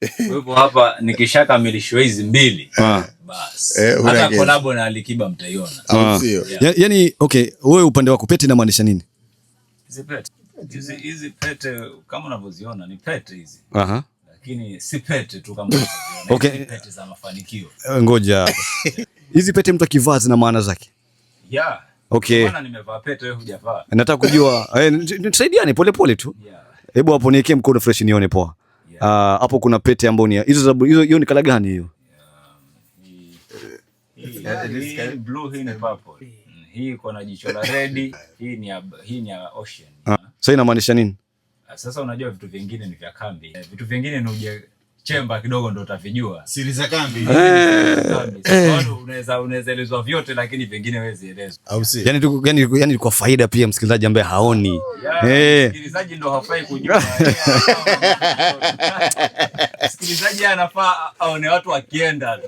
Kwa hivyo hapa nikishakamilishwa hizi mbili basi hata collab na Alikiba mtaiona. Yaani okay, wewe upande wako pete inamaanisha nini? Hizi pete kama unavyoziona ni pete hizi. Lakini si pete tu kama unavyoziona. Okay. Pete za mafanikio. Ngoja. Hizi pete mtu akivaa zina maana zake? Yeah. Okay. Maana nimevaa pete wewe hujavaa. Nataka kujua. Tusaidiane pole pole tu. Hebu hapo niwekee mkono fresh nione poa. Hapo kuna pete ambayo ni hiyo ni kala gani hiyo? Hii blue, hii ni purple. Hii iko na jicho la red, hii ni ya ocean. Sasa inamaanisha nini? Sasa unajua vitu vingine ni vya kambi. Vitu vingine ni uje chemba kidogo ndo utavijua. Siri za kambi. Unaweza elezwa vyote lakini vingine huwezi elezwa. Au si? Yaani kwa faida pia msikilizaji ambaye haoni. Msikilizaji ndo hafai kujua. Msikilizaji anafaa aone watu wakienda tu.